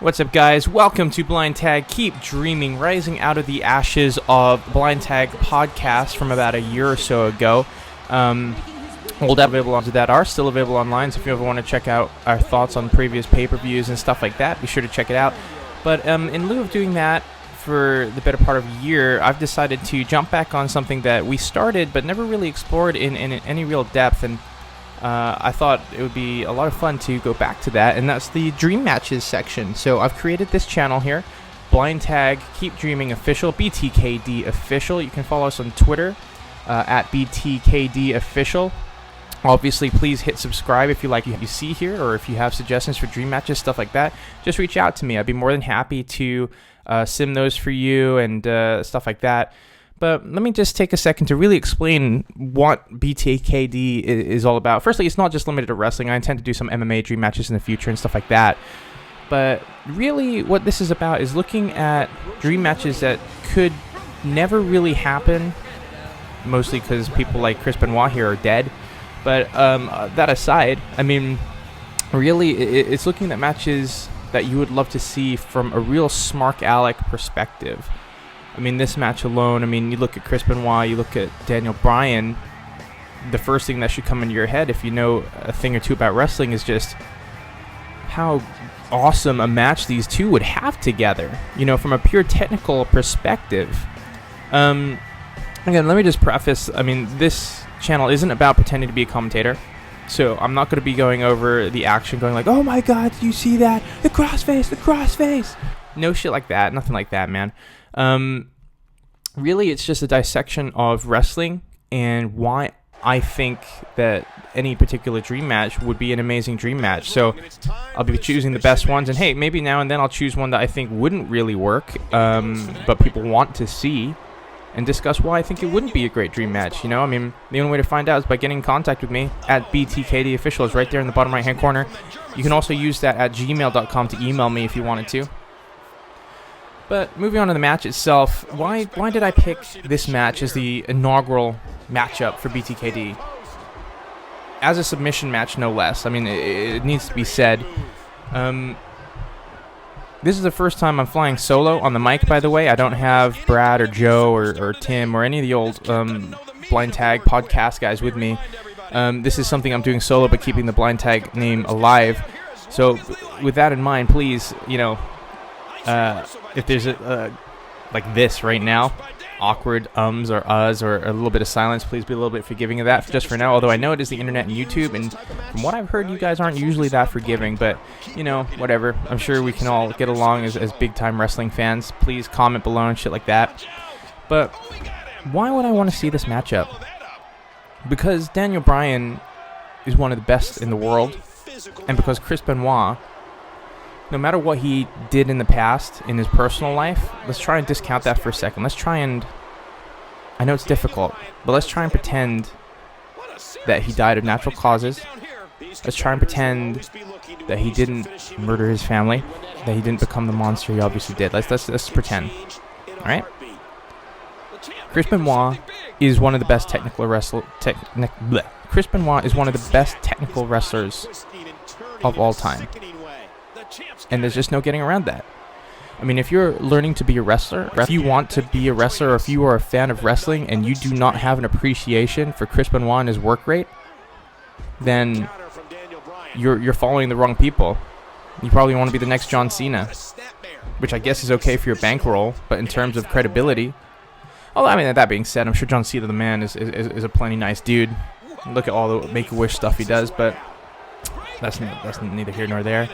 What's up, guys? Welcome to Blind Tag Keep Dreaming, rising out of the ashes of Blind Tag podcast from about a year or so ago. Old available onto that are still available online, so if you ever want to check out our thoughts on previous pay-per-views and stuff like that, be sure to check it out. But in lieu of doing that for the better part of a year, I've decided to jump back on something that we started but never really explored in any real depth, and I thought it would be a lot of fun to go back to that, and that's the Dream Matches section. So I've created this channel here, Blind Tag Keep Dreaming Official, BTKD Official. You can follow us on Twitter at BTKD Official. Obviously, please hit subscribe if you like what you see here, or if you have suggestions for dream matches, stuff like that. Just reach out to me. I'd be more than happy to sim those for you and stuff like that. But let me just take a second to really explain what BTKD is all about. Firstly, it's not just limited to wrestling. I intend to do some MMA dream matches in the future and stuff like that. But really, what this is about is looking at dream matches that could never really happen, mostly because people like Chris Benoit here are dead. But that aside, I mean, really, it's looking at matches that you would love to see from a real Smark Alecs perspective. I mean, this match alone, I mean, you look at Chris Benoit, you look at Bryan, the first thing that should come into your head if you know a thing or two about wrestling is just how awesome a match these two would have together, you know, from a pure technical perspective. Again, let me just preface, I mean, this channel isn't about pretending to be a commentator, so I'm not going to be going over the action, going like, oh my god, do you see that? The crossface! No shit like that, nothing like that, man. Really, it's just a dissection of wrestling and why I think that any particular dream match would be an amazing dream match. So I'll be choosing the best ones, and hey, maybe now and then I'll choose one that I think wouldn't really work, but people want to see, and discuss why I think it wouldn't be a great dream match. You know, I mean, the only way to find out is by getting in contact with me at BTKD Official. Is right there in the bottom right hand corner. You can also use that at gmail.com to email me if you wanted to. But moving on to the match itself, why did I pick this match as the inaugural matchup for BTKD? As a submission match, no less. I mean, it needs to be said. This is the first time I'm flying solo on the mic, by the way. I don't have Brad or Joe or Tim or any of the old Blind Tag podcast guys with me. This is something I'm doing solo, but keeping the Blind Tag name alive. So with that in mind, please, you know, if there's like this right now, awkward ums or uhs or a little bit of silence, please be a little bit forgiving of that just for now, although I know it is the internet and YouTube, and from what I've heard, you guys aren't usually that forgiving, but, you know, whatever. I'm sure we can all get along as big-time wrestling fans. Please comment below and shit like that. But why would I want to see this matchup? Because Bryan is one of the best in the world, and because Chris Benoit, no matter what he did in the past in his personal life, let's try and discount that for a second. Let's try and, I know it's difficult, but let's try and pretend that he died of natural causes. Let's try and pretend that he didn't murder his family, that he didn't become the monster he obviously did. Let's pretend. All right? Chris Benoit is one of the best technical wrestlers. Chris Benoit is one of the best technical wrestlers of all time. And there's just no getting around that. I mean, if you're learning to be a wrestler, if you want to be a wrestler, or if you are a fan of wrestling and you do not have an appreciation for Chris Benoit and his work rate, then you're following the wrong people. You probably want to be the next John Cena, which I guess is okay for your bankroll, but in terms of credibility, although, I mean, that being said, I'm sure John Cena the man is a plenty nice dude. Look at all the Make-A-Wish stuff he does, but that's neither here nor there.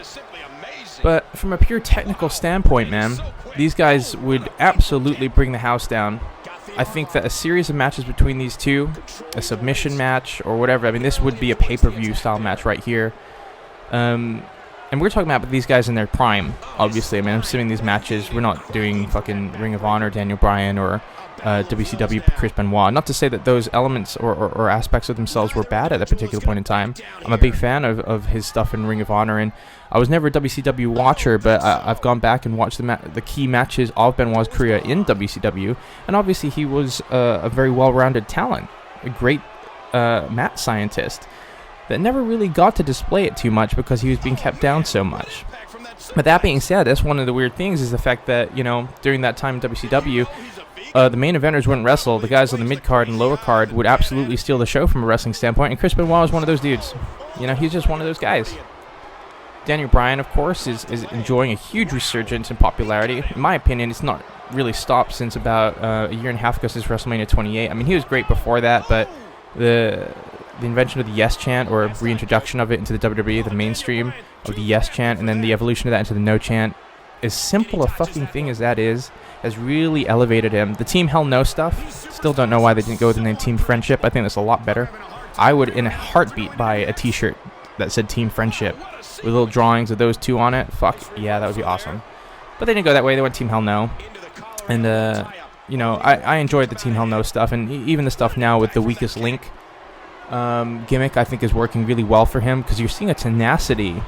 But from a pure technical standpoint, man, these guys would absolutely bring the house down. I think that a series of matches between these two, a submission match or whatever, I mean, this would be a pay-per-view style match right here. And we're talking about these guys in their prime, obviously. I mean, I'm assuming these matches, we're not doing fucking Ring of Honor Bryan or WCW Chris Benoit. Not to say that those elements or aspects of themselves were bad at that particular point in time. I'm a big fan of his stuff in Ring of Honor, and I was never a WCW watcher, but I've gone back and watched the key matches of Benoit's career in WCW, and obviously he was a very well-rounded talent, a great mat scientist that never really got to display it too much because he was being kept down so much. But that being said, that's one of the weird things is the fact that, you know, during that time in WCW, the main eventers wouldn't wrestle. The guys on the mid-card and lower card would absolutely steal the show from a wrestling standpoint, and Chris Benoit was one of those dudes. You know, he's just one of those guys. Daniel Bryan, of course, is enjoying a huge resurgence in popularity. In my opinion, it's not really stopped since about a year and a half ago, since WrestleMania 28. I mean, he was great before that, but the invention of the Yes chant, or reintroduction of it into the WWE, the mainstream of the Yes chant, and then the evolution of that into the No chant, as simple a fucking thing as that is, has really elevated him. The Team Hell No stuff, still don't know why they didn't go with the name Team Friendship. I think that's a lot better. I would, in a heartbeat, buy a t-shirt that said Team Friendship with little drawings of those two on it. Fuck yeah, that would be awesome. But they didn't go that way. They went Team Hell No. And, you know, I enjoyed the Team Hell No stuff, and even the stuff now with the Weakest Link gimmick, I think is working really well for him, because you're seeing a tenacity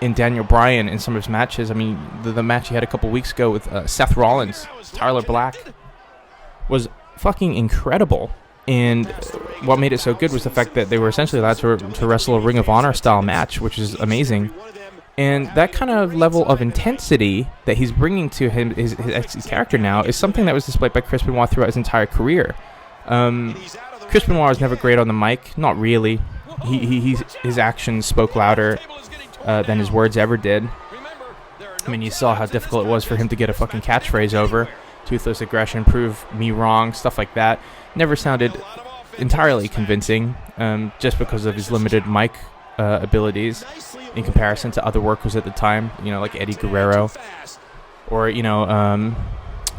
in Daniel Bryan in some of his matches. I mean, the match he had a couple weeks ago with Seth Rollins, Tyler Black, was fucking incredible. And what made it so good was the fact that they were essentially allowed to wrestle a Ring of Honor style match, which is amazing. And that kind of level of intensity that he's bringing to him, his character now, is something that was displayed by Chris Benoit throughout his entire career. Chris Benoit was never great on the mic, not really. His actions spoke louder than his words ever did. I mean, you saw how difficult it was for him to get a fucking catchphrase over. Toothless aggression, prove me wrong, stuff like that. Never sounded entirely convincing, just because of his limited mic abilities in comparison to other workers at the time, you know, like Eddie Guerrero, or, you know,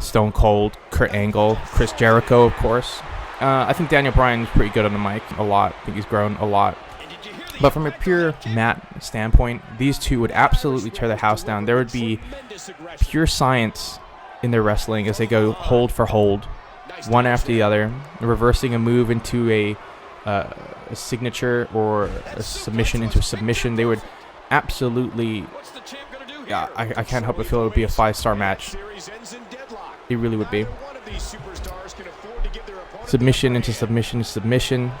Stone Cold, Kurt Angle, Chris Jericho, of course. I think Daniel Bryan is pretty good on the mic, a lot. I think he's grown a lot. But from a pure mat standpoint, these two would absolutely tear the house down. There would be pure science in their wrestling as they go hold for hold, one after the other, reversing a move into a signature, or a submission into a submission. They would absolutely, yeah, I can't help but feel it would be a 5-star match. It really would be. Submission into submission to submission,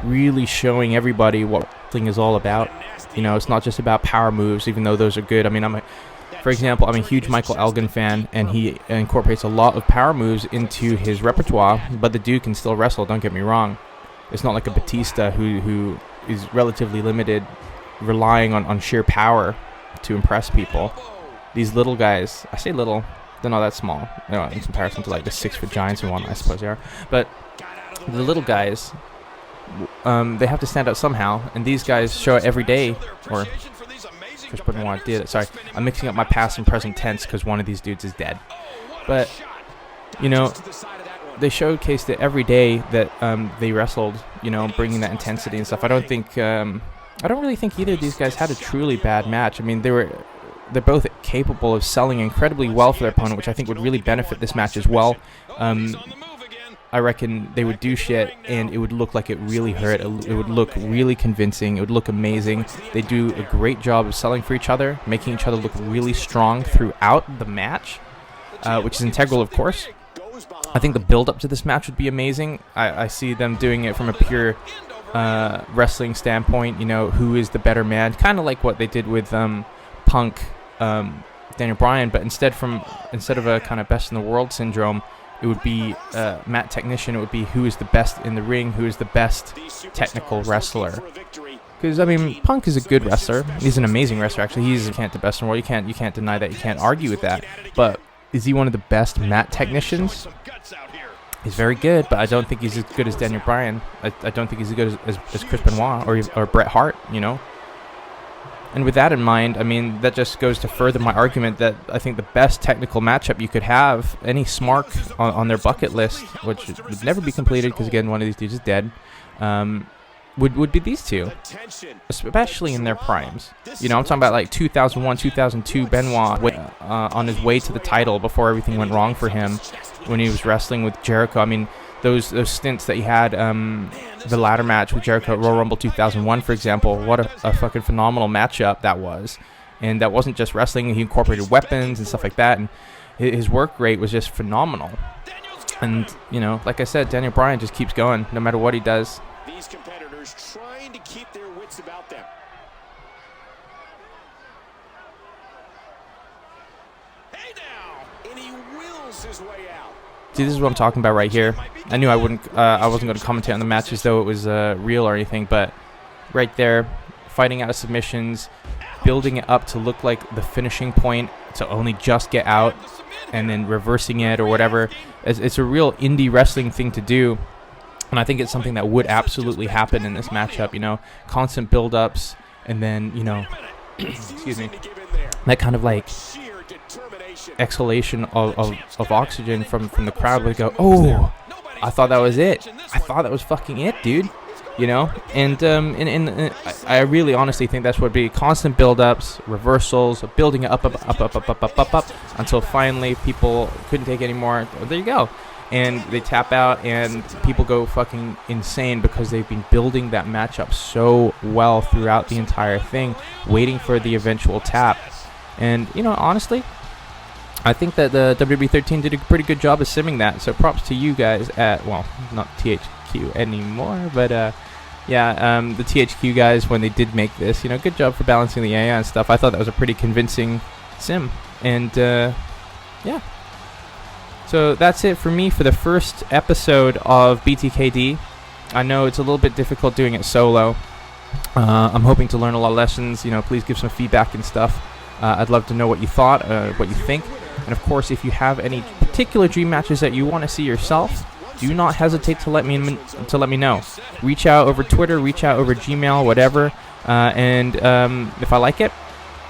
really showing everybody what wrestling is all about. You know, it's not just about power moves, even though those are good. I mean, for example, I'm a huge Michael Elgin fan, and he incorporates a lot of power moves into his repertoire, but the dude can still wrestle, don't get me wrong. It's not like a Batista who is relatively limited, relying on sheer power to impress people. These little guys, I say little, they're not that small, you know, in comparison to like the 6-foot giants and whatnot, I suppose they are. But the little guys, they have to stand out somehow, and these guys show it every day, or Chris Benoit did it. Sorry, I'm mixing up my past and present tense because one of these dudes is dead. But, you know, they showcased it every day that they wrestled, you know, bringing that intensity and stuff. I don't really think either of these guys had a truly bad match. I mean, they're both capable of selling incredibly well for their opponent, which I think would really benefit this match as well. I reckon they would do shit, and it would look like it really hurt. It would look really convincing. It would look amazing. They do a great job of selling for each other, making each other look really strong throughout the match, which is integral, of course. I think the build-up to this match would be amazing. I see them doing it from a pure wrestling standpoint. You know, who is the better man? Kind of like what they did with Punk, Daniel Bryan, but instead of a kind of best in the world syndrome, it would be mat technician. It would be who is the best in the ring, who is the best technical wrestler. Because, I mean, Punk is a good wrestler. He's an amazing wrestler, actually. He's the best in the world. You can't deny that. You can't argue with that. But is he one of the best mat technicians? He's very good, but I don't think he's as good as Daniel Bryan. I don't think he's as good as Chris Benoit or Bret Hart, you know? And with that in mind, I mean, that just goes to further my argument that I think the best technical matchup you could have, any Smark on their bucket list, which would never be completed because, again, one of these dudes is dead, would be these two, especially in their primes. You know, I'm talking about like 2001, 2002 Benoit on his way to the title before everything went wrong for him when he was wrestling with Jericho. I mean, those stints that he had, the ladder match with Jericho at Royal Rumble 2001, for example, what a fucking phenomenal matchup that was. And that wasn't just wrestling. He incorporated weapons and stuff like that, and his work rate was just phenomenal. And, you know, like I said, Daniel Bryan just keeps going no matter what he does. These competitors trying to keep their wits about them. See, this is what I'm talking about right here. I knew I wasn't going to commentate on the match as though it was real or anything, but right there, fighting out of submissions, building it up to look like the finishing point, to only just get out, and then reversing it or whatever. It's a real indie wrestling thing to do, and I think it's something that would absolutely happen in this matchup. You know, constant build-ups, and then, you know, excuse me, that kind of like exhalation of oxygen from the crowd would go, oh, I thought that was it. I thought that was fucking it, dude. You know, and I really honestly think that's what would be: constant build-ups, reversals, building it up, until finally people couldn't take it anymore. There you go. And they tap out, and people go fucking insane because they've been building that matchup so well throughout the entire thing, waiting for the eventual tap. And, you know, honestly, I think that the WWE 13 did a pretty good job of simming that. So props to you guys at, well, not THQ anymore, but yeah, the THQ guys, when they did make this, you know, good job for balancing the AI and stuff. I thought that was a pretty convincing sim. And yeah. So that's it for me for the first episode of BTKD. I know it's a little bit difficult doing it solo. I'm hoping to learn a lot of lessons. You know, please give some feedback and stuff. I'd love to know what you thought, what you think. And of course, if you have any particular dream matches that you want to see yourself, do not hesitate to let me know. Reach out over Twitter, reach out over Gmail, whatever. And if I like it,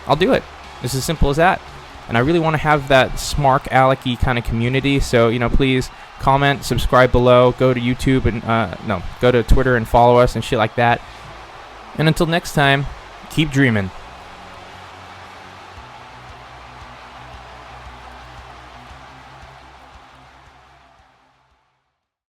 I'll do it. It's as simple as that. And I really want to have that Smark Alecs-y kind of community. So, you know, please comment, subscribe below, go to YouTube and go to Twitter and follow us and shit like that. And until next time, keep dreaming.